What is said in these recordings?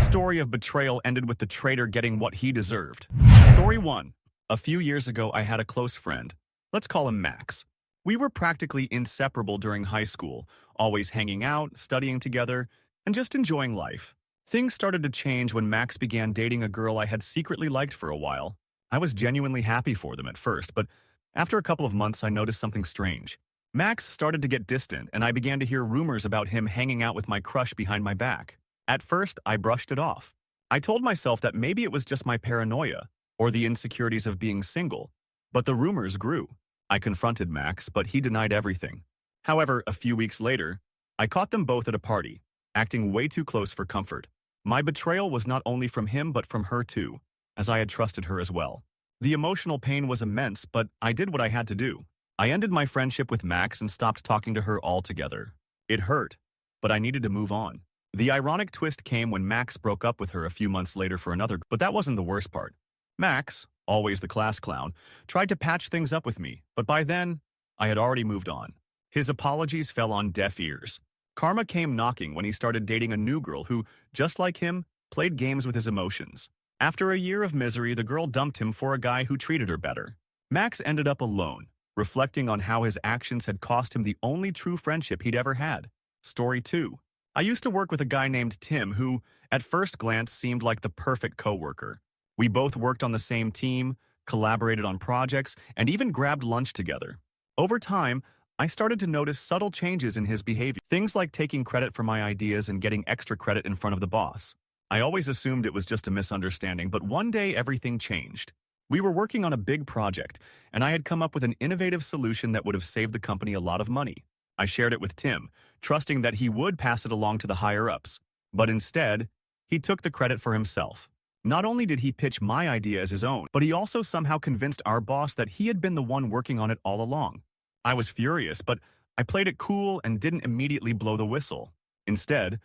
story of betrayal ended with the traitor getting what he deserved. Story 1. A few years ago, I had a close friend. Let's call him Max. We were practically inseparable during high school, always hanging out, studying together, and just enjoying life. Things started to change when Max began dating a girl I had secretly liked for a while. I was genuinely happy for them at first, but after a couple of months, I noticed something strange. Max started to get distant, and I began to hear rumors about him hanging out with my crush behind my back. At first, I brushed it off. I told myself that maybe it was just my paranoia or the insecurities of being single, but the rumors grew. I confronted Max, but he denied everything. However, a few weeks later, I caught them both at a party, acting way too close for comfort. My betrayal was not only from him but from her too, as I had trusted her as well. The emotional pain was immense, but I did what I had to do. I ended my friendship with Max and stopped talking to her altogether. It hurt, but I needed to move on. The ironic twist came when Max broke up with her a few months later for another, but that wasn't the worst part. Max, always the class clown, tried to patch things up with me, but by then, I had already moved on. His apologies fell on deaf ears. Karma came knocking when he started dating a new girl who, just like him, played games with his emotions. After a year of misery, the girl dumped him for a guy who treated her better. Max ended up alone, reflecting on how his actions had cost him the only true friendship he'd ever had. Story 2. I used to work with a guy named Tim who, at first glance, seemed like the perfect coworker. We both worked on the same team, collaborated on projects, and even grabbed lunch together. Over time, I started to notice subtle changes in his behavior. Things like taking credit for my ideas and getting extra credit in front of the boss. I always assumed it was just a misunderstanding, but one day everything changed. We were working on a big project, and I had come up with an innovative solution that would have saved the company a lot of money. I shared it with Tim, trusting that he would pass it along to the higher-ups. But instead, he took the credit for himself. Not only did he pitch my idea as his own, but he also somehow convinced our boss that he had been the one working on it all along. I was furious, but I played it cool and didn't immediately blow the whistle. Instead,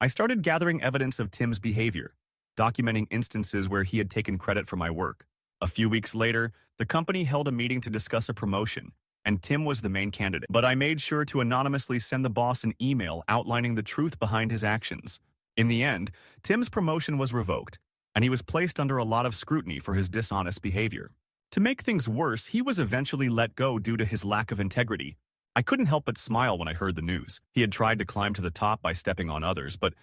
I started gathering evidence of Tim's behavior, documenting instances where he had taken credit for my work. A few weeks later, the company held a meeting to discuss a promotion, and Tim was the main candidate. But I made sure to anonymously send the boss an email outlining the truth behind his actions. In the end, Tim's promotion was revoked, and he was placed under a lot of scrutiny for his dishonest behavior. To make things worse, he was eventually let go due to his lack of integrity. I couldn't help but smile when I heard the news. He had tried to climb to the top by stepping on others, but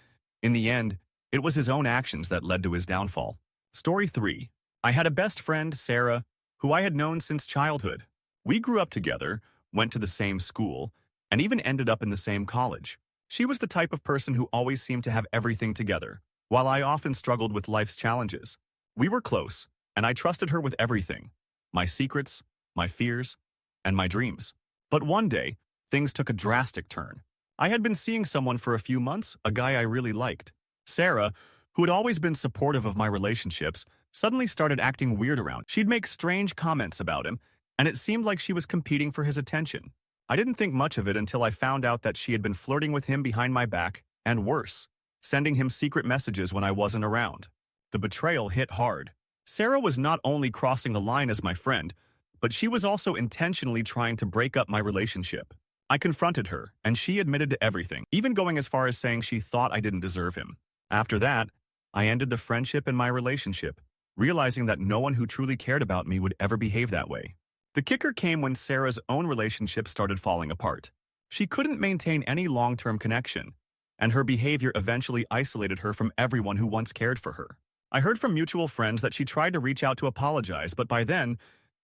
in the end, it was his own actions that led to his downfall. Story 3. I had a best friend, Sarah, who I had known since childhood. We grew up together, went to the same school, and even ended up in the same college. She was the type of person who always seemed to have everything together, while I often struggled with life's challenges. We were close, and I trusted her with everything: my secrets, my fears, and my dreams. But one day, things took a drastic turn. I had been seeing someone for a few months, a guy I really liked. Sarah, who had always been supportive of my relationships, suddenly started acting weird around. She'd make strange comments about him, and it seemed like she was competing for his attention. I didn't think much of it until I found out that she had been flirting with him behind my back, and worse, sending him secret messages when I wasn't around. The betrayal hit hard. Sarah was not only crossing the line as my friend, but she was also intentionally trying to break up my relationship. I confronted her, and she admitted to everything, even going as far as saying she thought I didn't deserve him. After that, I ended the friendship and my relationship, realizing that no one who truly cared about me would ever behave that way. The kicker came when Sarah's own relationship started falling apart. She couldn't maintain any long-term connection, and her behavior eventually isolated her from everyone who once cared for her. I heard from mutual friends that she tried to reach out to apologize, but by then,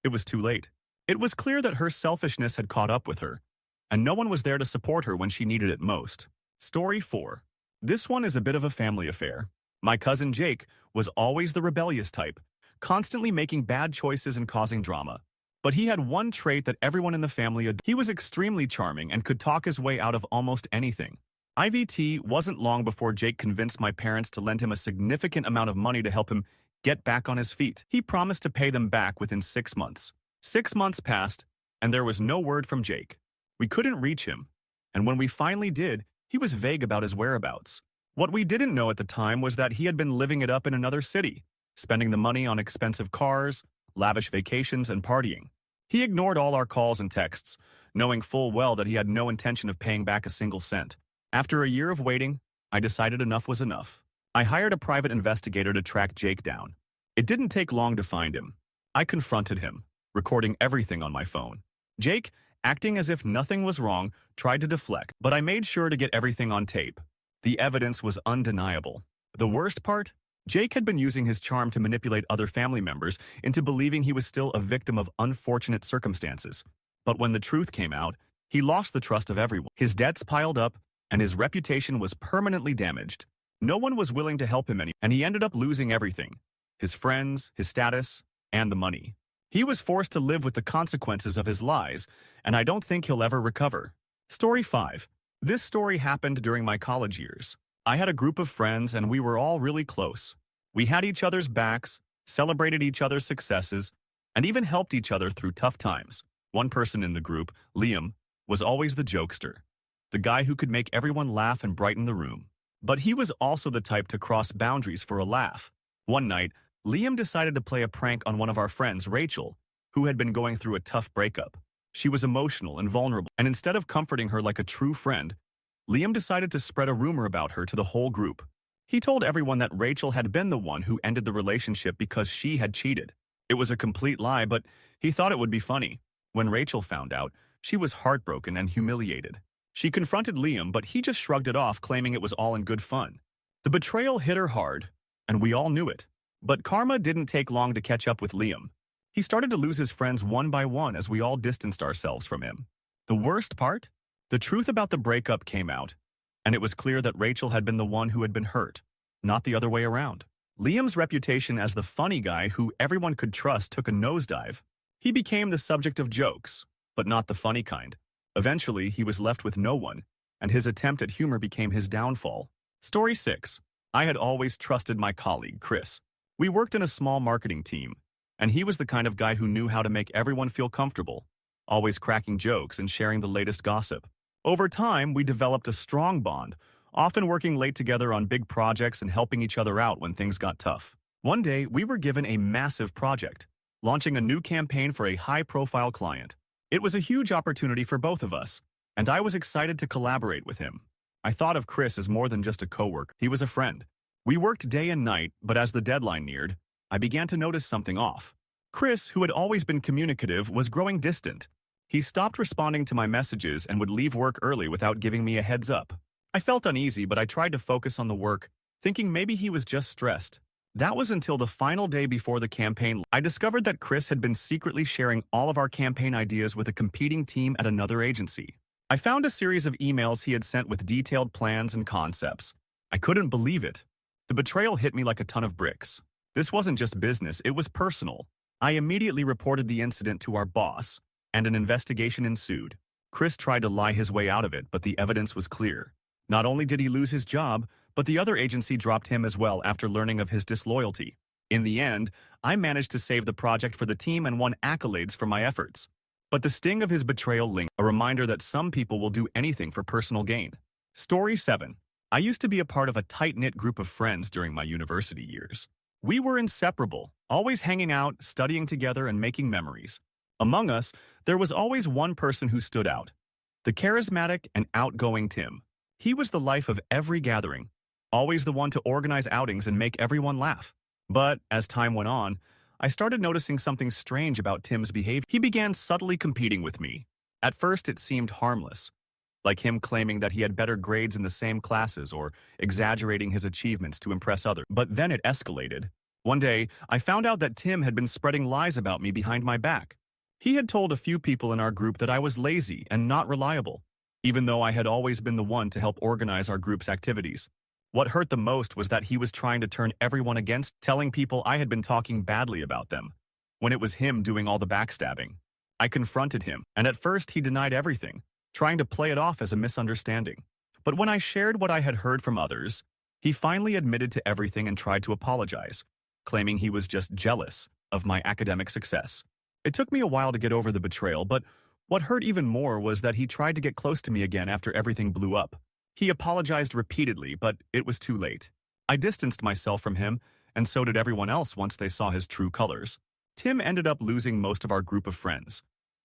it was too late. It was clear that her selfishness had caught up with her, and no one was there to support her when she needed it most. Story 4. This one is a bit of a family affair. My cousin Jake was always the rebellious type, constantly making bad choices and causing drama. But he had one trait that everyone in the family adored. He was extremely charming and could talk his way out of almost anything. IVT wasn't long before Jake convinced my parents to lend him a significant amount of money to help him get back on his feet. He promised to pay them back within 6 months. 6 months passed, and there was no word from Jake. We couldn't reach him, and when we finally did, he was vague about his whereabouts. What we didn't know at the time was that he had been living it up in another city, spending the money on expensive cars, lavish vacations, and partying. He ignored all our calls and texts, knowing full well that he had no intention of paying back a single cent. After a year of waiting, I decided enough was enough. I hired a private investigator to track Jake down. It didn't take long to find him. I confronted him, recording everything on my phone. Jake, acting as if nothing was wrong, tried to deflect, but I made sure to get everything on tape. The evidence was undeniable. The worst part? Jake had been using his charm to manipulate other family members into believing he was still a victim of unfortunate circumstances. But when the truth came out, he lost the trust of everyone. His debts piled up, and his reputation was permanently damaged. No one was willing to help him and he ended up losing everything. His friends, his status, and the money. He was forced to live with the consequences of his lies, and I don't think he'll ever recover. Story 5. This story happened during my college years. I had a group of friends and we were all really close. We had each other's backs, celebrated each other's successes, and even helped each other through tough times. One person in the group, Liam, was always the jokester, the guy who could make everyone laugh and brighten the room. But he was also the type to cross boundaries for a laugh. One night, Liam decided to play a prank on one of our friends, Rachel, who had been going through a tough breakup. She was emotional and vulnerable, and instead of comforting her like a true friend, Liam decided to spread a rumor about her to the whole group. He told everyone that Rachel had been the one who ended the relationship because she had cheated. It was a complete lie, but he thought it would be funny. When Rachel found out, she was heartbroken and humiliated. She confronted Liam, but he just shrugged it off, claiming it was all in good fun. The betrayal hit her hard, and we all knew it. But karma didn't take long to catch up with Liam. He started to lose his friends one by one as we all distanced ourselves from him. The worst part? The truth about the breakup came out, and it was clear that Rachel had been the one who had been hurt, not the other way around. Liam's reputation as the funny guy who everyone could trust took a nosedive. He became the subject of jokes, but not the funny kind. Eventually, he was left with no one, and his attempt at humor became his downfall. Story 6. I had always trusted my colleague, Chris. We worked in a small marketing team, and he was the kind of guy who knew how to make everyone feel comfortable, always cracking jokes and sharing the latest gossip. Over time, we developed a strong bond, often working late together on big projects and helping each other out when things got tough. One day, we were given a massive project, launching a new campaign for a high-profile client. It was a huge opportunity for both of us, and I was excited to collaborate with him. I thought of Chris as more than just a coworker. He was a friend. We worked day and night, but as the deadline neared, I began to notice something off. Chris, who had always been communicative, was growing distant. He stopped responding to my messages and would leave work early without giving me a heads up. I felt uneasy, but I tried to focus on the work, thinking maybe he was just stressed. That was until the final day before the campaign. I discovered that Chris had been secretly sharing all of our campaign ideas with a competing team at another agency. I found a series of emails he had sent with detailed plans and concepts. I couldn't believe it. The betrayal hit me like a ton of bricks. This wasn't just business, it was personal. I immediately reported the incident to our boss, and an investigation ensued. Chris tried to lie his way out of it, but the evidence was clear. Not only did he lose his job, but the other agency dropped him as well after learning of his disloyalty. In the end, I managed to save the project for the team and won accolades for my efforts. But the sting of his betrayal lingered, a reminder that some people will do anything for personal gain. Story 7. I used to be a part of a tight-knit group of friends during my university years. We were inseparable, always hanging out, studying together, and making memories. Among us, there was always one person who stood out: the charismatic and outgoing Tim. He was the life of every gathering, always the one to organize outings and make everyone laugh. But as time went on, I started noticing something strange about Tim's behavior. He began subtly competing with me. At first, it seemed harmless, like him claiming that he had better grades in the same classes or exaggerating his achievements to impress others. But then it escalated. One day, I found out that Tim had been spreading lies about me behind my back. He had told a few people in our group that I was lazy and not reliable, even though I had always been the one to help organize our group's activities. What hurt the most was that he was trying to turn everyone against, telling people I had been talking badly about them, when it was him doing all the backstabbing. I confronted him, and at first he denied everything, trying to play it off as a misunderstanding. But when I shared what I had heard from others, he finally admitted to everything and tried to apologize, claiming he was just jealous of my academic success. It took me a while to get over the betrayal, but what hurt even more was that he tried to get close to me again after everything blew up. He apologized repeatedly, but it was too late. I distanced myself from him, and so did everyone else once they saw his true colors. Tim ended up losing most of our group of friends,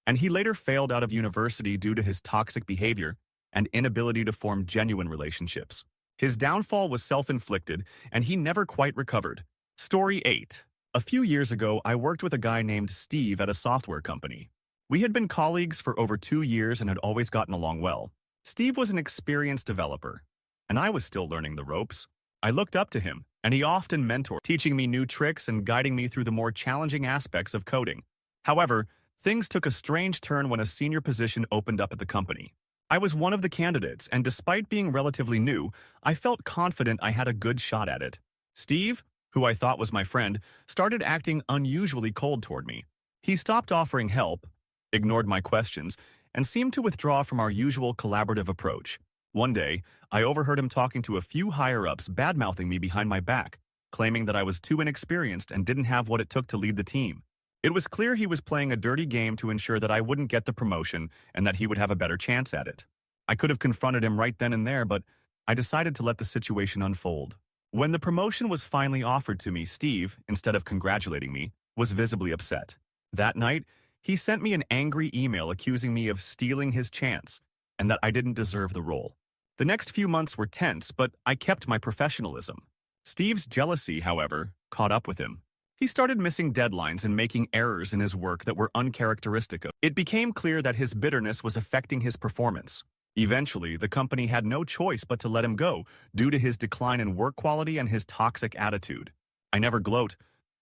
and he later failed out of university due to his toxic behavior and inability to form genuine relationships. His downfall was self-inflicted, and he never quite recovered. Story 8. A few years ago, I worked with a guy named Steve at a software company. We had been colleagues for over 2 years and had always gotten along well. Steve was an experienced developer, and I was still learning the ropes. I looked up to him, and he often mentored, teaching me new tricks and guiding me through the more challenging aspects of coding. However, things took a strange turn when a senior position opened up at the company. I was one of the candidates, and despite being relatively new, I felt confident I had a good shot at it. Steve, who I thought was my friend, started acting unusually cold toward me. He stopped offering help, ignored my questions, and seemed to withdraw from our usual collaborative approach. One day, I overheard him talking to a few higher-ups bad-mouthing me behind my back, claiming that I was too inexperienced and didn't have what it took to lead the team. It was clear he was playing a dirty game to ensure that I wouldn't get the promotion and that he would have a better chance at it. I could have confronted him right then and there, but I decided to let the situation unfold. When the promotion was finally offered to me, Steve, instead of congratulating me, was visibly upset. That night, he sent me an angry email accusing me of stealing his chance and that I didn't deserve the role. The next few months were tense, but I kept my professionalism. Steve's jealousy, however, caught up with him. He started missing deadlines and making errors in his work that were uncharacteristic of him. It became clear that his bitterness was affecting his performance. Eventually, the company had no choice but to let him go due to his decline in work quality and his toxic attitude. I never gloat,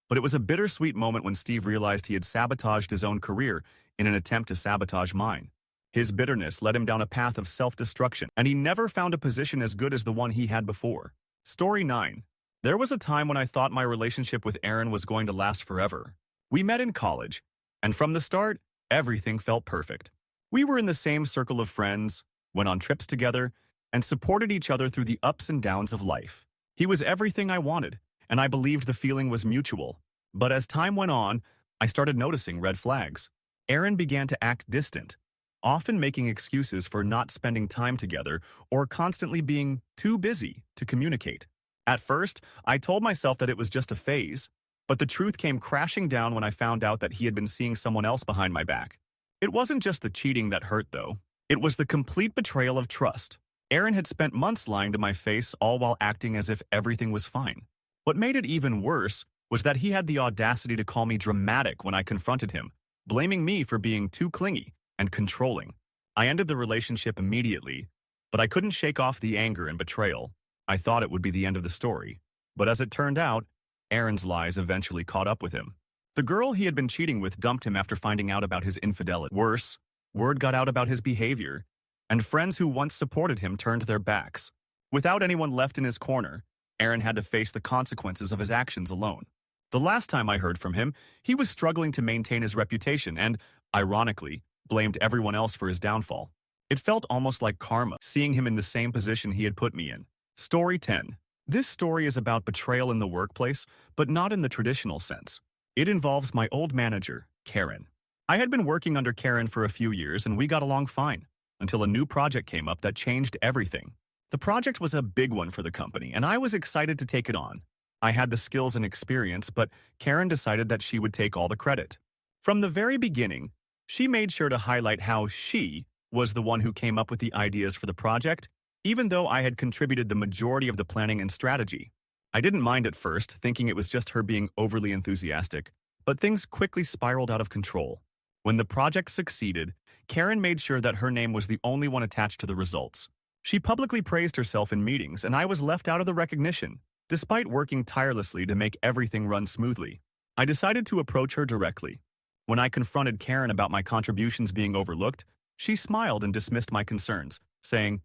but it was a bittersweet moment when Steve realized he had sabotaged his own career in an attempt to sabotage mine. His bitterness led him down a path of self-destruction, and he never found a position as good as the one he had before. Story 9. There was a time when I thought my relationship with Aaron was going to last forever. We met in college, and from the start, everything felt perfect. We were in the same circle of friends, went on trips together, and supported each other through the ups and downs of life. He was everything I wanted, and I believed the feeling was mutual. But as time went on, I started noticing red flags. Aaron began to act distant, often making excuses for not spending time together or constantly being too busy to communicate. At first, I told myself that it was just a phase, but the truth came crashing down when I found out that he had been seeing someone else behind my back. It wasn't just the cheating that hurt, though. It was the complete betrayal of trust. Aaron had spent months lying to my face, all while acting as if everything was fine. What made it even worse was that he had the audacity to call me dramatic when I confronted him, blaming me for being too clingy and controlling. I ended the relationship immediately, but I couldn't shake off the anger and betrayal. I thought it would be the end of the story, but as it turned out, Aaron's lies eventually caught up with him. The girl he had been cheating with dumped him after finding out about his infidelity. Worse, word got out about his behavior, and friends who once supported him turned their backs. Without anyone left in his corner, Aaron had to face the consequences of his actions alone. The last time I heard from him, he was struggling to maintain his reputation and, ironically, blamed everyone else for his downfall. It felt almost like karma, seeing him in the same position he had put me in. Story 10. This story is about betrayal in the workplace, but not in the traditional sense. It involves my old manager, Karen. I had been working under Karen for a few years and we got along fine, until a new project came up that changed everything. The project was a big one for the company, and I was excited to take it on. I had the skills and experience, but Karen decided that she would take all the credit. From the very beginning, she made sure to highlight how she was the one who came up with the ideas for the project, even though I had contributed the majority of the planning and strategy. I didn't mind at first, thinking it was just her being overly enthusiastic, but things quickly spiraled out of control. When the project succeeded, Karen made sure that her name was the only one attached to the results. She publicly praised herself in meetings, and I was left out of the recognition, despite working tirelessly to make everything run smoothly. I decided to approach her directly. When I confronted Karen about my contributions being overlooked, she smiled and dismissed my concerns, saying,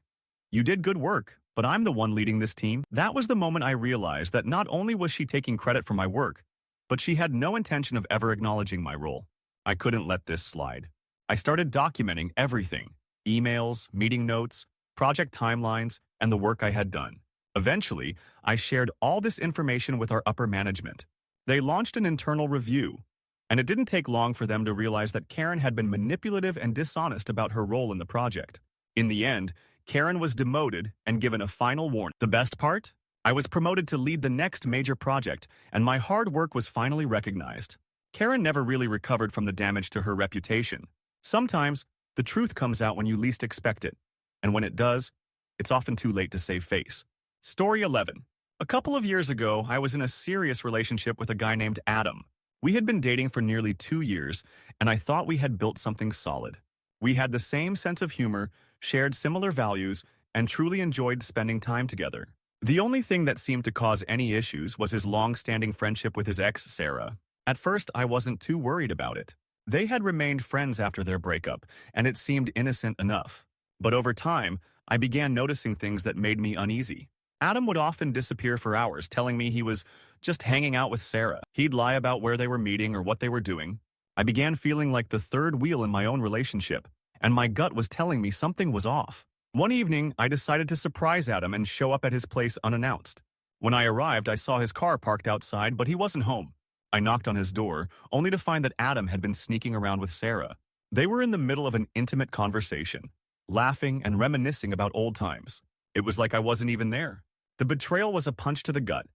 "You did good work, but I'm the one leading this team." That was the moment I realized that not only was she taking credit for my work, but she had no intention of ever acknowledging my role. I couldn't let this slide. I started documenting everything: emails, meeting notes, project timelines, and the work I had done. Eventually, I shared all this information with our upper management. They launched an internal review, and it didn't take long for them to realize that Karen had been manipulative and dishonest about her role in the project. In the end, Karen was demoted and given a final warning. The best part? I was promoted to lead the next major project, and my hard work was finally recognized. Karen never really recovered from the damage to her reputation. Sometimes, the truth comes out when you least expect it, and when it does, it's often too late to save face. Story 11. A couple of years ago, I was in a serious relationship with a guy named Adam. We had been dating for nearly 2 years, and I thought we had built something solid. We had the same sense of humor, shared similar values, and truly enjoyed spending time together. The only thing that seemed to cause any issues was his long-standing friendship with his ex, Sarah. At first, I wasn't too worried about it. They had remained friends after their breakup, and it seemed innocent enough. But over time, I began noticing things that made me uneasy. Adam would often disappear for hours, telling me he was just hanging out with Sarah. He'd lie about where they were meeting or what they were doing. I began feeling like the third wheel in my own relationship, and my gut was telling me something was off. One evening, I decided to surprise Adam and show up at his place unannounced. When I arrived, I saw his car parked outside, but he wasn't home. I knocked on his door, only to find that Adam had been sneaking around with Sarah. They were in the middle of an intimate conversation, laughing and reminiscing about old times. It was like I wasn't even there. The betrayal was a punch to the gut,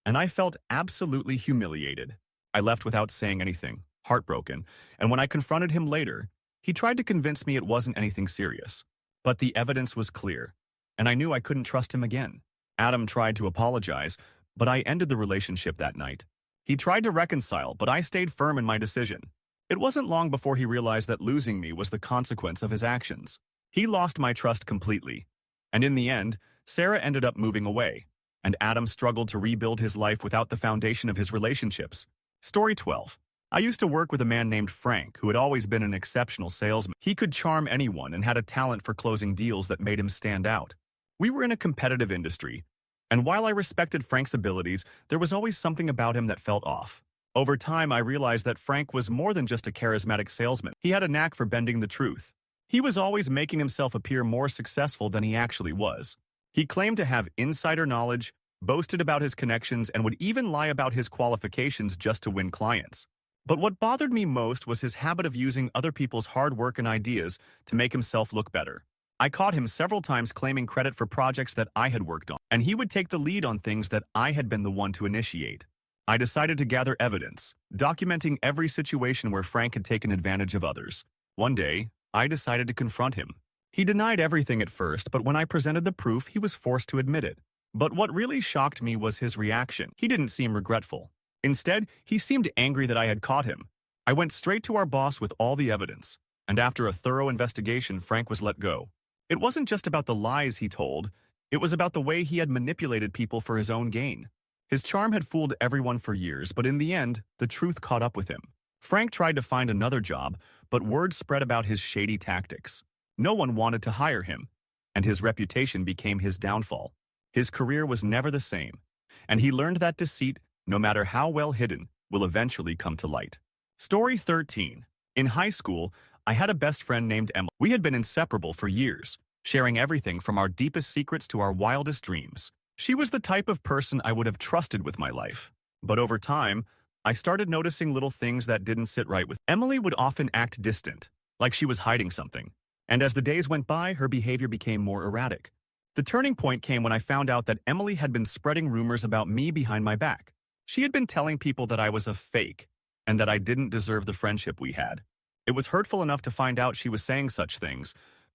and I felt absolutely humiliated. I left without saying anything, heartbroken, and when I confronted him later, he tried to convince me it wasn't anything serious. But the evidence was clear, and I knew I couldn't trust him again. Adam tried to apologize, but I ended the relationship that night. He tried to reconcile, but I stayed firm in my decision. It wasn't long before he realized that losing me was the consequence of his actions. He lost my trust completely, and in the end, Sarah ended up moving away, and Adam struggled to rebuild his life without the foundation of his relationships. Story 12. I used to work with a man named Frank who had always been an exceptional salesman. He could charm anyone and had a talent for closing deals that made him stand out. We were in a competitive industry, and while I respected Frank's abilities, there was always something about him that felt off. Over time, I realized that Frank was more than just a charismatic salesman. He had a knack for bending the truth. He was always making himself appear more successful than he actually was. He claimed to have insider knowledge, boasted about his connections, and would even lie about his qualifications just to win clients. But what bothered me most was his habit of using other people's hard work and ideas to make himself look better. I caught him several times claiming credit for projects that I had worked on, and he would take the lead on things that I had been the one to initiate. I decided to gather evidence, documenting every situation where Frank had taken advantage of others. One day, I decided to confront him. He denied everything at first, but when I presented the proof, he was forced to admit it. But what really shocked me was his reaction. He didn't seem regretful. Instead, he seemed angry that I had caught him. I went straight to our boss with all the evidence, and after a thorough investigation, Frank was let go. It wasn't just about the lies he told, it was about the way he had manipulated people for his own gain. His charm had fooled everyone for years, but in the end, the truth caught up with him. Frank tried to find another job, but word spread about his shady tactics. No one wanted to hire him, and his reputation became his downfall. His career was never the same, and he learned that deceit, no matter how well hidden, will eventually come to light. Story 13. In high school, I had a best friend named Emily. We had been inseparable for years, sharing everything from our deepest secrets to our wildest dreams. She was the type of person I would have trusted with my life. But over time, I started noticing little things that didn't sit right with Emily would often act distant, like she was hiding something. And as the days went by, her behavior became more erratic. The turning point came when I found out that Emily had been spreading rumors about me behind my back. She had been telling people that I was a fake and that I didn't deserve the friendship we had. It was hurtful enough to find out she was saying such things,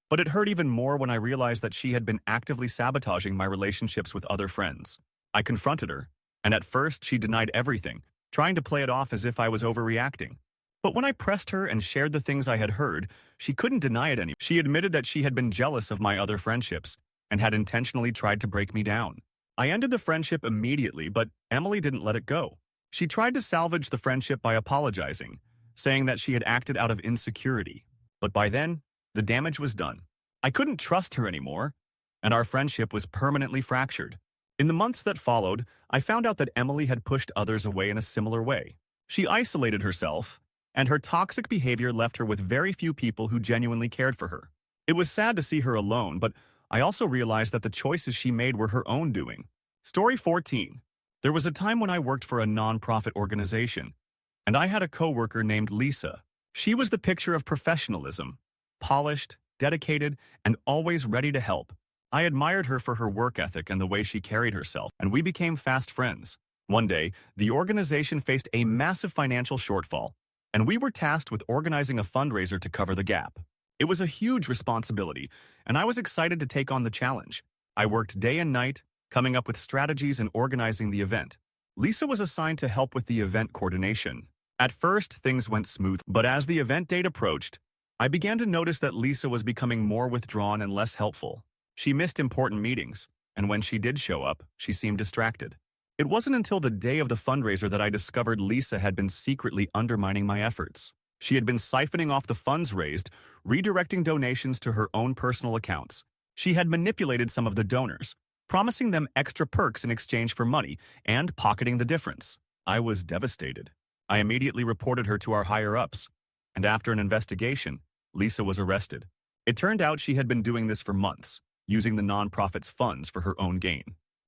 but it hurt even more when I realized that she had been actively sabotaging my relationships with other friends. I confronted her, and at first she denied everything, trying to play it off as if I was overreacting. But when I pressed her and shared the things I had heard, she couldn't deny it anymore. She admitted that she had been jealous of my other friendships and had intentionally tried to break me down. I ended the friendship immediately, but Emily didn't let it go. She tried to salvage the friendship by apologizing, saying that she had acted out of insecurity. But by then, the damage was done. I couldn't trust her anymore, and our friendship was permanently fractured. In the months that followed, I found out that Emily had pushed others away in a similar way. She isolated herself, and her toxic behavior left her with very few people who genuinely cared for her. It was sad to see her alone, but I also realized that the choices she made were her own doing. Story 14. There was a time when I worked for a non-profit organization, and I had a coworker named Lisa. She was the picture of professionalism, polished, dedicated, and always ready to help. I admired her for her work ethic and the way she carried herself, and we became fast friends. One day, the organization faced a massive financial shortfall, and we were tasked with organizing a fundraiser to cover the gap. It was a huge responsibility, and I was excited to take on the challenge. I worked day and night, coming up with strategies and organizing the event. Lisa was assigned to help with the event coordination. At first, things went smooth, but as the event date approached, I began to notice that Lisa was becoming more withdrawn and less helpful. She missed important meetings, and when she did show up, she seemed distracted. It wasn't until the day of the fundraiser that I discovered Lisa had been secretly undermining my efforts. She had been siphoning off the funds raised, redirecting donations to her own personal accounts. She had manipulated some of the donors, promising them extra perks in exchange for money, and pocketing the difference. I was devastated. I immediately reported her to our higher-ups, and after an investigation, Lisa was arrested. It turned out she had been doing this for months, using the nonprofit's funds for her own gain.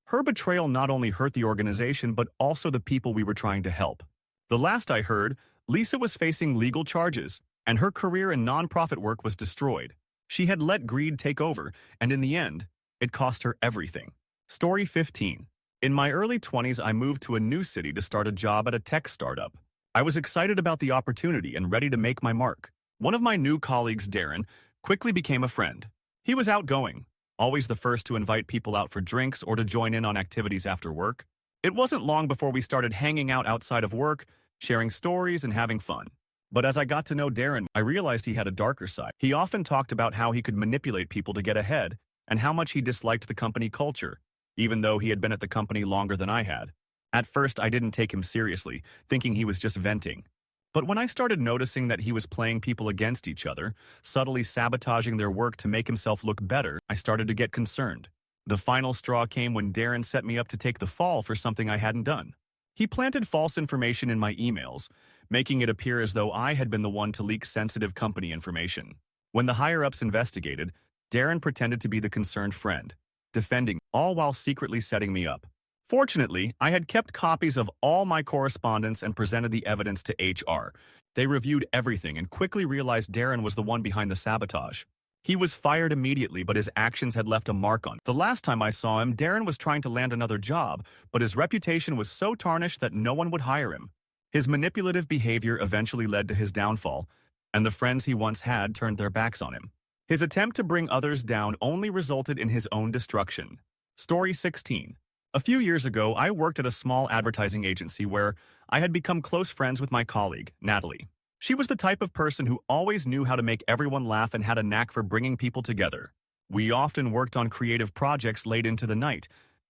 Her betrayal not only hurt the organization, but also the people we were trying to help. The last I heard, Lisa was facing legal charges, and her career in nonprofit work was destroyed. She had let greed take over, and in the end, it cost her everything. Story 15. In my early 20s, I moved to a new city to start a job at a tech startup. I was excited about the opportunity and ready to make my mark. One of my new colleagues, Darren, quickly became a friend. He was outgoing, always the first to invite people out for drinks or to join in on activities after work. It wasn't long before we started hanging out outside of work, sharing stories and having fun. But as I got to know Darren, I realized he had a darker side. He often talked about how he could manipulate people to get ahead and how much he disliked the company culture, even though he had been at the company longer than I had. At first, I didn't take him seriously, thinking he was just venting. But when I started noticing that he was playing people against each other, subtly sabotaging their work to make himself look better, I started to get concerned. The final straw came when Darren set me up to take the fall for something I hadn't done. He planted false information in my emails, making it appear as though I had been the one to leak sensitive company information. When the higher-ups investigated, Darren pretended to be the concerned friend, defending all while secretly setting me up. Fortunately, I had kept copies of all my correspondence and presented the evidence to HR. They reviewed everything and quickly realized Darren was the one behind the sabotage. He was fired immediately, but his actions had left a mark on. The last time I saw him, Darren was trying to land another job, but his reputation was so tarnished that no one would hire him. His manipulative behavior eventually led to his downfall, and the friends he once had turned their backs on him. His attempt to bring others down only resulted in his own destruction. Story 16. A few years ago, I worked at a small advertising agency where I had become close friends with my colleague, Natalie. She was the type of person who always knew how to make everyone laugh and had a knack for bringing people together. We often worked on creative projects late into the night,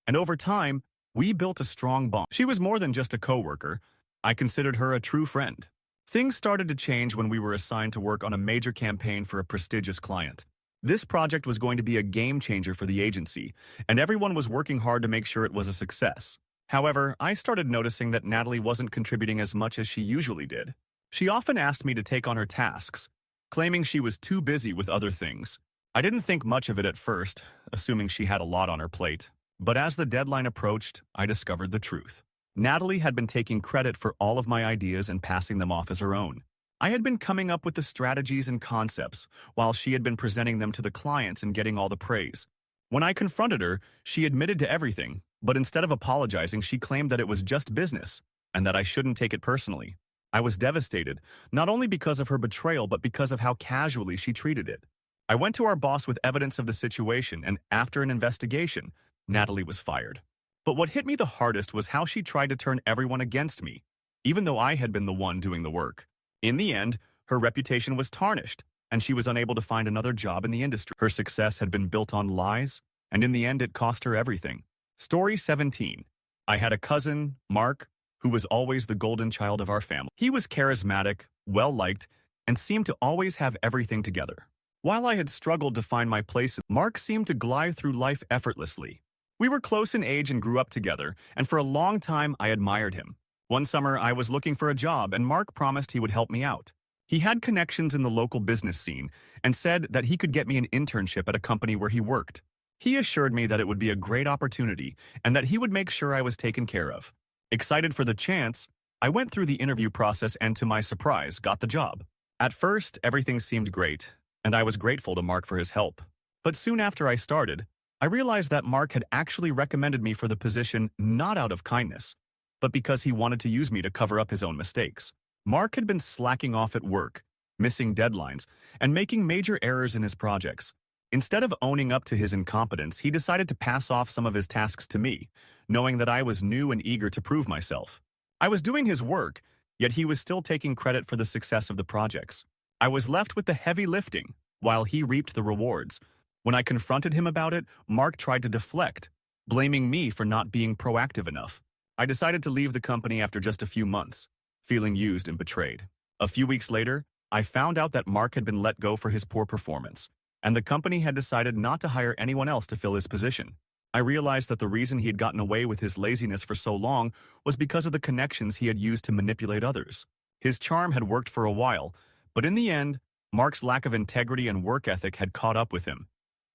and over time, we built a strong bond. She was more than just a coworker. I considered her a true friend. Things started to change when we were assigned to work on a major campaign for a prestigious client. This project was going to be a game changer for the agency, and everyone was working hard to make sure it was a success. However, I started noticing that Natalie wasn't contributing as much as she usually did. She often asked me to take on her tasks, claiming she was too busy with other things. I didn't think much of it at first, assuming she had a lot on her plate. But as the deadline approached, I discovered the truth. Natalie had been taking credit for all of my ideas and passing them off as her own. I had been coming up with the strategies and concepts, while she had been presenting them to the clients and getting all the praise. When I confronted her, she admitted to everything, but instead of apologizing, she claimed that it was just business, and that I shouldn't take it personally. I was devastated, not only because of her betrayal, but because of how casually she treated it. I went to our boss with evidence of the situation, and after an investigation, Natalie was fired. But what hit me the hardest was how she tried to turn everyone against me, even though I had been the one doing the work. In the end, her reputation was tarnished, and she was unable to find another job in the industry. Her success had been built on lies, and in the end it cost her everything. Story 17. I had a cousin, Mark, who was always the golden child of our family. He was charismatic, well-liked, and seemed to always have everything together. While I had struggled to find my place, Mark seemed to glide through life effortlessly. We were close in age and grew up together, and for a long time I admired him. One summer, I was looking for a job, and Mark promised he would help me out. He had connections in the local business scene and said that he could get me an internship at a company where he worked. He assured me that it would be a great opportunity and that he would make sure I was taken care of. Excited for the chance, I went through the interview process and, to my surprise, got the job. At first, everything seemed great, and I was grateful to Mark for his help. But soon after I started, I realized that Mark had actually recommended me for the position not out of kindness, but because he wanted to use me to cover up his own mistakes. Mark had been slacking off at work, missing deadlines, and making major errors in his projects. Instead of owning up to his incompetence, he decided to pass off some of his tasks to me, knowing that I was new and eager to prove myself. I was doing his work, yet he was still taking credit for the success of the projects. I was left with the heavy lifting, while he reaped the rewards. When I confronted him about it, Mark tried to deflect, blaming me for not being proactive enough. I decided to leave the company after just a few months, feeling used and betrayed. A few weeks later, I found out that Mark had been let go for his poor performance, and the company had decided not to hire anyone else to fill his position. I realized that the reason he had gotten away with his laziness for so long was because of the connections he had used to manipulate others. His charm had worked for a while, but in the end, Mark's lack of integrity and work ethic had caught up with him,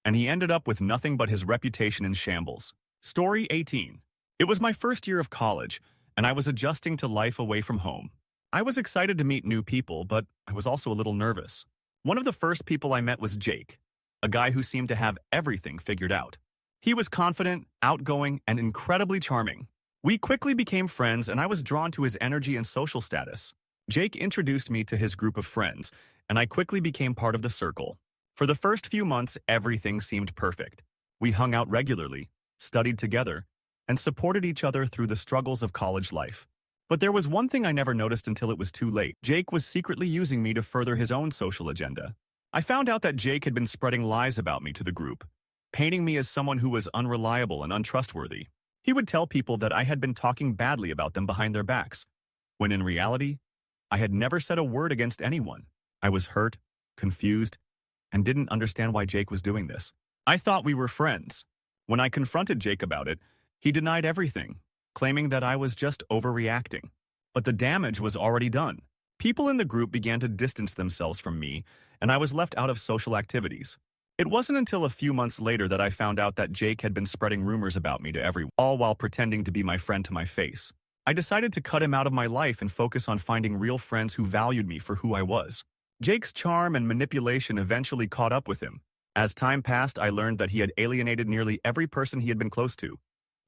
and he ended up with nothing but his reputation in shambles. Story 18. It was my first year of college, and I was adjusting to life away from home. I was excited to meet new people, but I was also a little nervous. One of the first people I met was Jake, a guy who seemed to have everything figured out. He was confident, outgoing, and incredibly charming. We quickly became friends, and I was drawn to his energy and social status. Jake introduced me to his group of friends, and I quickly became part of the circle. For the first few months, everything seemed perfect. We hung out regularly, studied together, and supported each other through the struggles of college life. But there was one thing I never noticed until it was too late. Jake was secretly using me to further his own social agenda. I found out that Jake had been spreading lies about me to the group, painting me as someone who was unreliable and untrustworthy. He would tell people that I had been talking badly about them behind their backs, when in reality, I had never said a word against anyone. I was hurt, confused, and didn't understand why Jake was doing this. I thought we were friends. When I confronted Jake about it, he denied everything, claiming that I was just overreacting. But the damage was already done. People in the group began to distance themselves from me, and I was left out of social activities. It wasn't until a few months later that I found out that Jake had been spreading rumors about me to everyone, all while pretending to be my friend to my face. I decided to cut him out of my life and focus on finding real friends who valued me for who I was. Jake's charm and manipulation eventually caught up with him. As time passed, I learned that he had alienated nearly every person he had been close to,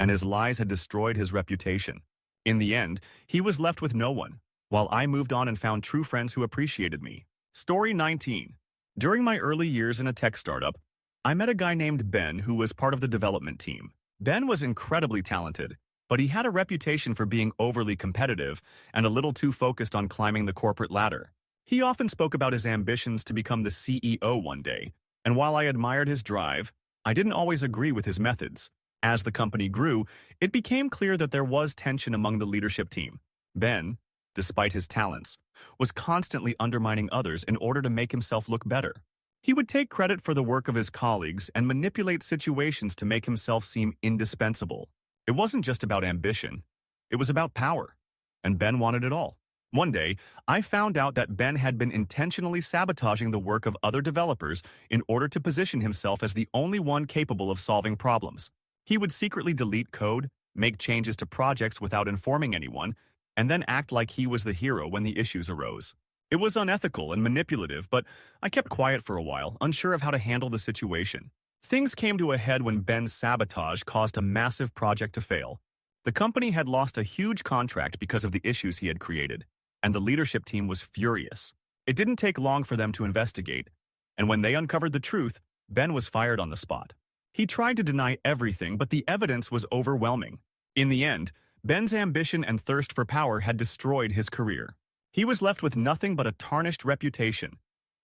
and his lies had destroyed his reputation. In the end, he was left with no one, while I moved on and found true friends who appreciated me. Story 19. During my early years in a tech startup, I met a guy named Ben who was part of the development team. Ben was incredibly talented, but he had a reputation for being overly competitive and a little too focused on climbing the corporate ladder. He often spoke about his ambitions to become the CEO one day, and while I admired his drive, I didn't always agree with his methods. As the company grew, it became clear that there was tension among the leadership team. Ben, despite his talents, was constantly undermining others in order to make himself look better. He would take credit for the work of his colleagues and manipulate situations to make himself seem indispensable. It wasn't just about ambition, it was about power, and Ben wanted it all. One day, I found out that Ben had been intentionally sabotaging the work of other developers in order to position himself as the only one capable of solving problems. He would secretly delete code, make changes to projects without informing anyone, and then act like he was the hero when the issues arose. It was unethical and manipulative, but I kept quiet for a while, unsure of how to handle the situation. Things came to a head when Ben's sabotage caused a massive project to fail. The company had lost a huge contract because of the issues he had created, and the leadership team was furious. It didn't take long for them to investigate, and when they uncovered the truth, Ben was fired on the spot. He tried to deny everything, but the evidence was overwhelming. In the end, Ben's ambition and thirst for power had destroyed his career. He was left with nothing but a tarnished reputation,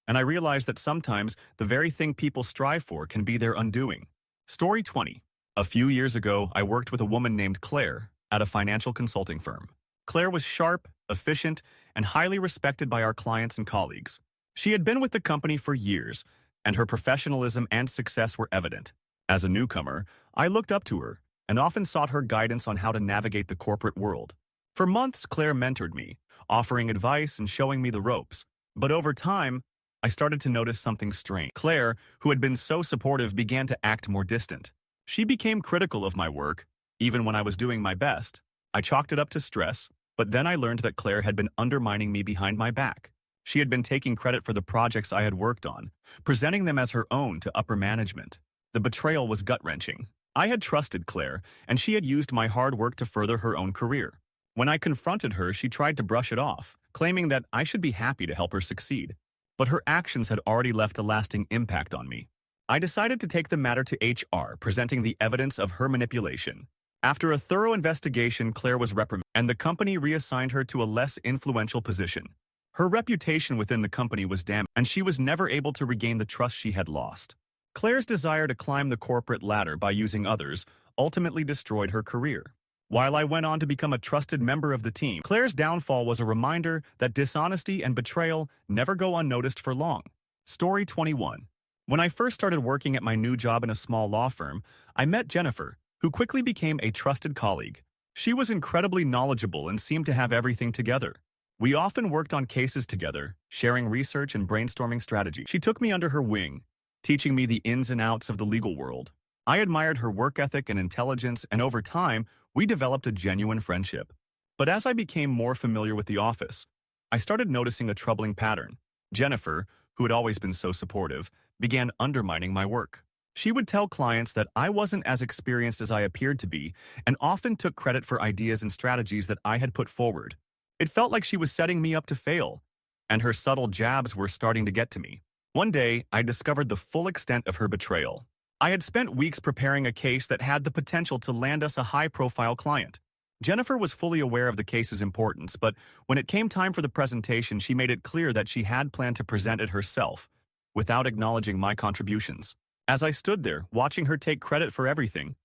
and I realized that sometimes the very thing people strive for can be their undoing. Story 20. A few years ago, I worked with a woman named Claire at a financial consulting firm. Claire was sharp, efficient, and highly respected by our clients and colleagues. She had been with the company for years, and her professionalism and success were evident. As a newcomer, I looked up to her and often sought her guidance on how to navigate the corporate world. For months, Claire mentored me, offering advice and showing me the ropes. But over time, I started to notice something strange. Claire, who had been so supportive, began to act more distant. She became critical of my work, even when I was doing my best. I chalked it up to stress, but then I learned that Claire had been undermining me behind my back. She had been taking credit for the projects I had worked on, presenting them as her own to upper management. The betrayal was gut-wrenching. I had trusted Claire, and she had used my hard work to further her own career. When I confronted her, she tried to brush it off, claiming that I should be happy to help her succeed. But her actions had already left a lasting impact on me. I decided to take the matter to HR, presenting the evidence of her manipulation. After a thorough investigation, Claire was reprimanded, and the company reassigned her to a less influential position. Her reputation within the company was damaged, and she was never able to regain the trust she had lost. Claire's desire to climb the corporate ladder by using others ultimately destroyed her career. While I went on to become a trusted member of the team, Claire's downfall was a reminder that dishonesty and betrayal never go unnoticed for long. Story 21. When I first started working at my new job in a small law firm, I met Jennifer, who quickly became a trusted colleague. She was incredibly knowledgeable and seemed to have everything together. We often worked on cases together, sharing research and brainstorming strategy. She took me under her wing, teaching me the ins and outs of the legal world. I admired her work ethic and intelligence, and over time, we developed a genuine friendship. But as I became more familiar with the office, I started noticing a troubling pattern. Jennifer, who had always been so supportive, began undermining my work. She would tell clients that I wasn't as experienced as I appeared to be, and often took credit for ideas and strategies that I had put forward. It felt like she was setting me up to fail, and her subtle jabs were starting to get to me. One day, I discovered the full extent of her betrayal. I had spent weeks preparing a case that had the potential to land us a high-profile client. Jennifer was fully aware of the case's importance, but when it came time for the presentation, she made it clear that she had planned to present it herself, without acknowledging my contributions. As I stood there, watching her take credit for everything,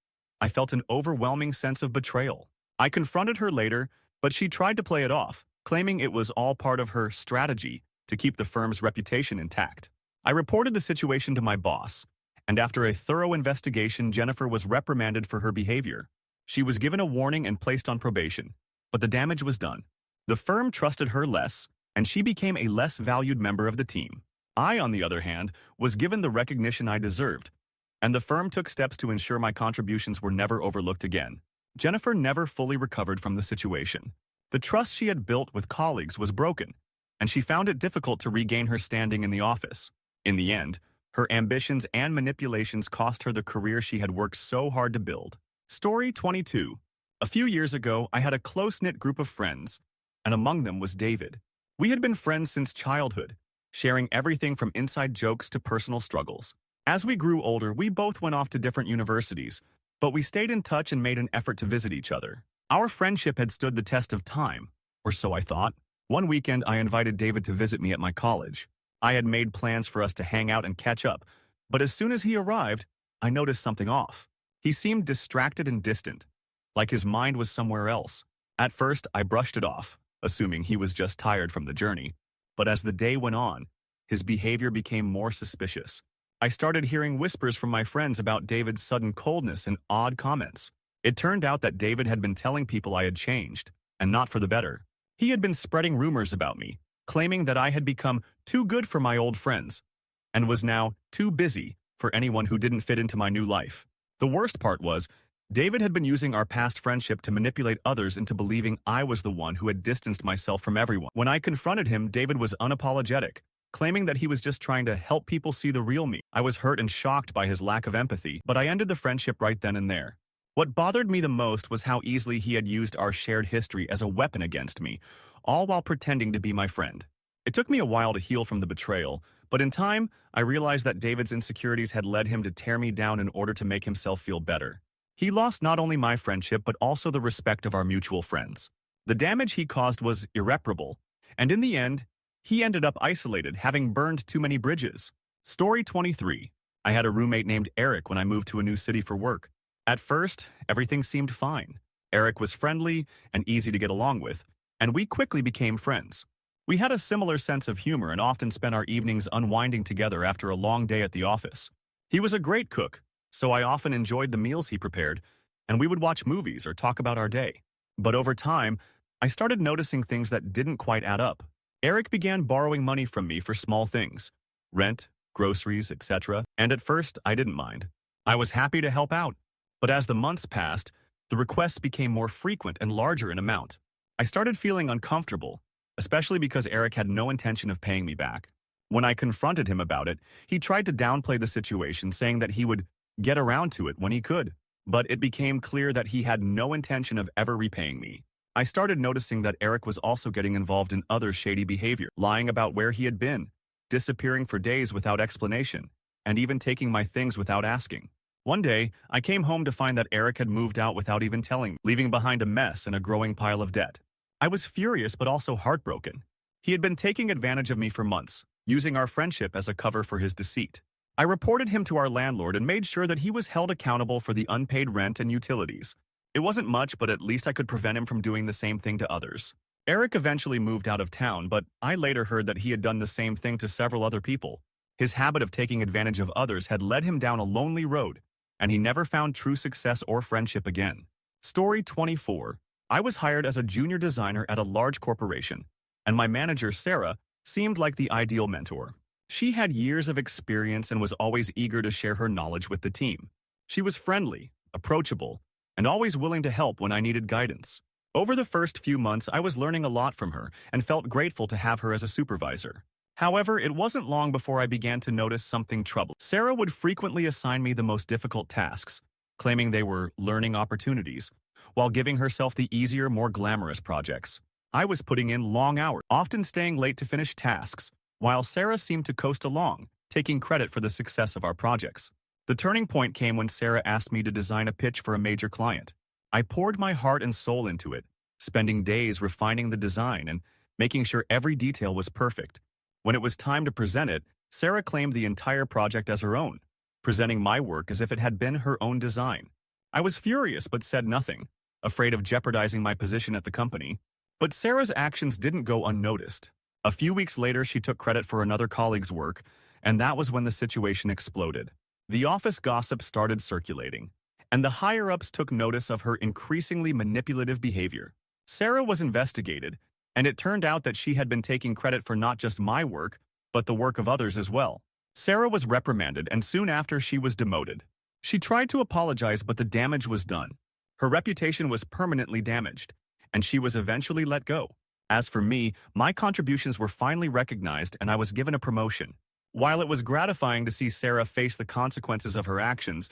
I felt an overwhelming sense of betrayal. I confronted her later, but she tried to play it off, claiming it was all part of her strategy to keep the firm's reputation intact. I reported the situation to my boss, and after a thorough investigation, Jennifer was reprimanded for her behavior. She was given a warning and placed on probation, but the damage was done. The firm trusted her less, and she became a less valued member of the team. I, on the other hand, was given the recognition I deserved, and the firm took steps to ensure my contributions were never overlooked again. Jennifer never fully recovered from the situation. The trust she had built with colleagues was broken, and she found it difficult to regain her standing in the office. In the end, her ambitions and manipulations cost her the career she had worked so hard to build. Story 22. A few years ago, I had a close-knit group of friends, and among them was David. We had been friends since childhood, sharing everything from inside jokes to personal struggles. As we grew older, we both went off to different universities, but we stayed in touch and made an effort to visit each other. Our friendship had stood the test of time, or so I thought. One weekend, I invited David to visit me at my college. I had made plans for us to hang out and catch up, but as soon as he arrived, I noticed something off. He seemed distracted and distant, like his mind was somewhere else. At first, I brushed it off, assuming he was just tired from the journey. But as the day went on, his behavior became more suspicious. I started hearing whispers from my friends about David's sudden coldness and odd comments. It turned out that David had been telling people I had changed, and not for the better. He had been spreading rumors about me, claiming that I had become too good for my old friends, and was now too busy for anyone who didn't fit into my new life. The worst part was, David had been using our past friendship to manipulate others into believing I was the one who had distanced myself from everyone. When I confronted him, David was unapologetic, claiming that he was just trying to help people see the real me. I was hurt and shocked by his lack of empathy, but I ended the friendship right then and there. What bothered me the most was how easily he had used our shared history as a weapon against me, all while pretending to be my friend. It took me a while to heal from the betrayal, but in time, I realized that David's insecurities had led him to tear me down in order to make himself feel better. He lost not only my friendship, but also the respect of our mutual friends. The damage he caused was irreparable, and in the end, he ended up isolated, having burned too many bridges. Story 23. I had a roommate named Eric when I moved to a new city for work. At first, everything seemed fine. Eric was friendly and easy to get along with, and we quickly became friends. We had a similar sense of humor and often spent our evenings unwinding together after a long day at the office. He was a great cook, so I often enjoyed the meals he prepared, and we would watch movies or talk about our day. But over time, I started noticing things that didn't quite add up. Eric began borrowing money from me for small things, rent, groceries, etc., and at first, I didn't mind. I was happy to help out. But as the months passed, the requests became more frequent and larger in amount. I started feeling uncomfortable, especially because Eric had no intention of paying me back. When I confronted him about it, he tried to downplay the situation, saying that he would get around to it when he could. But it became clear that he had no intention of ever repaying me. I started noticing that Eric was also getting involved in other shady behavior, lying about where he had been, disappearing for days without explanation, and even taking my things without asking. One day, I came home to find that Eric had moved out without even telling me, leaving behind a mess and a growing pile of debt. I was furious but also heartbroken. He had been taking advantage of me for months, using our friendship as a cover for his deceit. I reported him to our landlord and made sure that he was held accountable for the unpaid rent and utilities. It wasn't much, but at least I could prevent him from doing the same thing to others. Eric eventually moved out of town, but I later heard that he had done the same thing to several other people. His habit of taking advantage of others had led him down a lonely road, and he never found true success or friendship again. Story 24. I was hired as a junior designer at a large corporation, and my manager, Sarah, seemed like the ideal mentor. She had years of experience and was always eager to share her knowledge with the team. She was friendly, approachable, and always willing to help when I needed guidance. Over the first few months, I was learning a lot from her and felt grateful to have her as a supervisor. However, it wasn't long before I began to notice something troubling. Sarah would frequently assign me the most difficult tasks, claiming they were learning opportunities, while giving herself the easier, more glamorous projects. I was putting in long hours, often staying late to finish tasks, while Sarah seemed to coast along, taking credit for the success of our projects. The turning point came when Sarah asked me to design a pitch for a major client. I poured my heart and soul into it, spending days refining the design and making sure every detail was perfect. When it was time to present it, Sarah claimed the entire project as her own, presenting my work as if it had been her own design. I was furious but said nothing, afraid of jeopardizing my position at the company. But Sarah's actions didn't go unnoticed. A few weeks later, she took credit for another colleague's work, and that was when the situation exploded. The office gossip started circulating, and the higher-ups took notice of her increasingly manipulative behavior. Sarah was investigated, and it turned out that she had been taking credit for not just my work, but the work of others as well. Sarah was reprimanded, and soon after she was demoted. She tried to apologize, but the damage was done. Her reputation was permanently damaged, and she was eventually let go. As for me, my contributions were finally recognized and I was given a promotion. While it was gratifying to see Sarah face the consequences of her actions,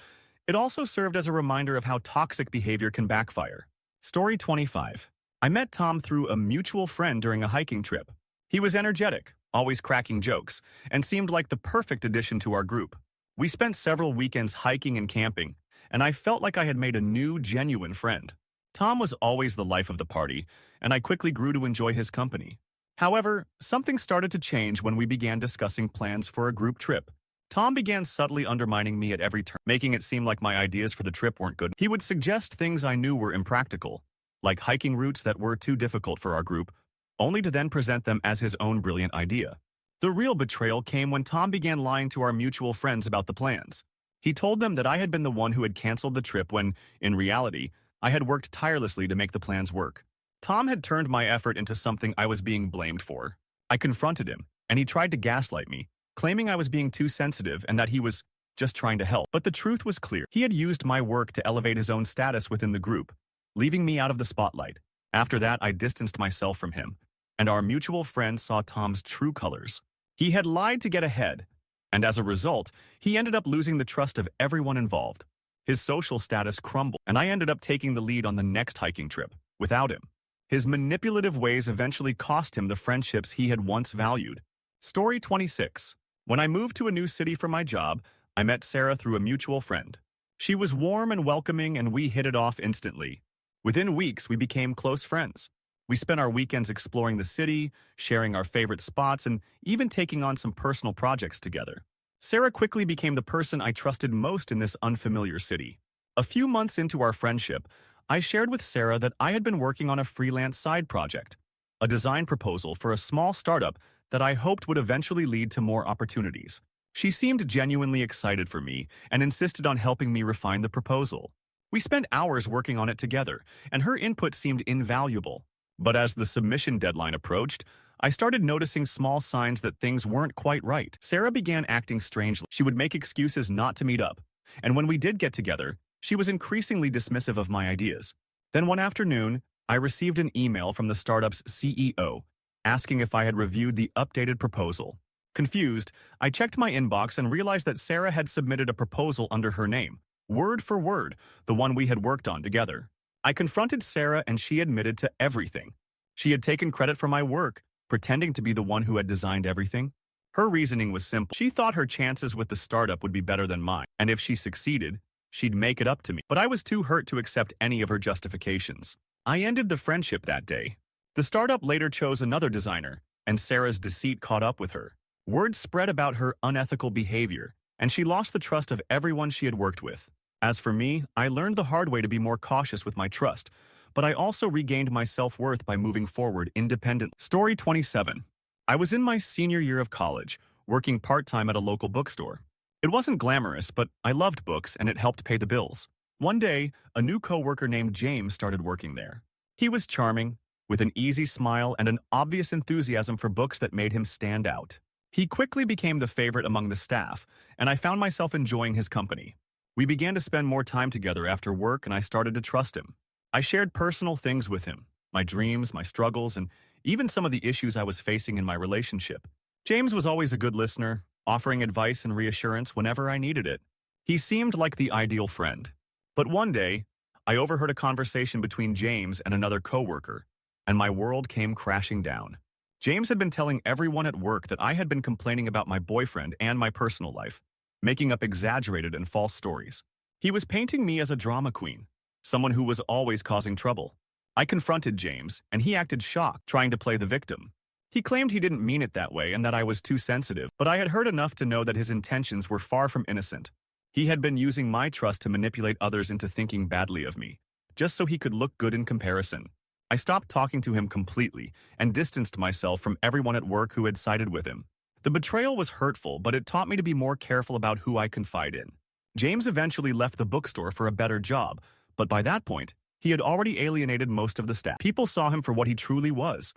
it also served as a reminder of how toxic behavior can backfire. Story 25. I met Tom through a mutual friend during a hiking trip. He was energetic, always cracking jokes, and seemed like the perfect addition to our group. We spent several weekends hiking and camping, and I felt like I had made a new, genuine friend. Tom was always the life of the party, and I quickly grew to enjoy his company. However, something started to change when we began discussing plans for a group trip. Tom began subtly undermining me at every turn, making it seem like my ideas for the trip weren't good. He would suggest things I knew were impractical, like hiking routes that were too difficult for our group, only to then present them as his own brilliant idea. The real betrayal came when Tom began lying to our mutual friends about the plans. He told them that I had been the one who had canceled the trip when, in reality, I had worked tirelessly to make the plans work. Tom had turned my effort into something I was being blamed for. I confronted him, and he tried to gaslight me, claiming I was being too sensitive and that he was just trying to help. But the truth was clear. He had used my work to elevate his own status within the group, leaving me out of the spotlight. After that, I distanced myself from him, and our mutual friend saw Tom's true colors. He had lied to get ahead, and as a result, he ended up losing the trust of everyone involved. His social status crumbled, and I ended up taking the lead on the next hiking trip, without him. His manipulative ways eventually cost him the friendships he had once valued. Story 26. When I moved to a new city for my job, I met Sarah through a mutual friend. She was warm and welcoming, and we hit it off instantly. Within weeks, we became close friends. We spent our weekends exploring the city, sharing our favorite spots, and even taking on some personal projects together. Sarah quickly became the person I trusted most in this unfamiliar city. A few months into our friendship, I shared with Sarah that I had been working on a freelance side project, a design proposal for a small startup that I hoped would eventually lead to more opportunities. She seemed genuinely excited for me and insisted on helping me refine the proposal. We spent hours working on it together, and her input seemed invaluable. But as the submission deadline approached, I started noticing small signs that things weren't quite right. Sarah began acting strangely. She would make excuses not to meet up, and when we did get together, she was increasingly dismissive of my ideas. Then one afternoon, I received an email from the startup's CEO, asking if I had reviewed the updated proposal. Confused, I checked my inbox and realized that Sarah had submitted a proposal under her name, word for word, the one we had worked on together. I confronted Sarah and she admitted to everything. She had taken credit for my work, pretending to be the one who had designed everything. Her reasoning was simple. She thought her chances with the startup would be better than mine, and if she succeeded, she'd make it up to me. But I was too hurt to accept any of her justifications. I ended the friendship that day. The startup later chose another designer, and Sarah's deceit caught up with her. Word spread about her unethical behavior, and she lost the trust of everyone she had worked with. As for me, I learned the hard way to be more cautious with my trust, but I also regained my self-worth by moving forward independently. Story 27. I was in my senior year of college, working part-time at a local bookstore. It wasn't glamorous, but I loved books and it helped pay the bills. One day, a new coworker named James started working there. He was charming, with an easy smile and an obvious enthusiasm for books that made him stand out. He quickly became the favorite among the staff, and I found myself enjoying his company. We began to spend more time together after work, and I started to trust him. I shared personal things with him, my dreams, my struggles, and even some of the issues I was facing in my relationship. James was always a good listener, offering advice and reassurance whenever I needed it. He seemed like the ideal friend. But one day, I overheard a conversation between James and another coworker, and my world came crashing down. James had been telling everyone at work that I had been complaining about my boyfriend and my personal life, making up exaggerated and false stories. He was painting me as a drama queen, someone who was always causing trouble. I confronted James, and he acted shocked, trying to play the victim. He claimed he didn't mean it that way and that I was too sensitive, but I had heard enough to know that his intentions were far from innocent. He had been using my trust to manipulate others into thinking badly of me, just so he could look good in comparison. I stopped talking to him completely and distanced myself from everyone at work who had sided with him. The betrayal was hurtful, but it taught me to be more careful about who I confide in. James eventually left the bookstore for a better job, but by that point, he had already alienated most of the staff. People saw him for what he truly was,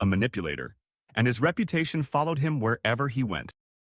a manipulator, and his reputation followed him wherever he went.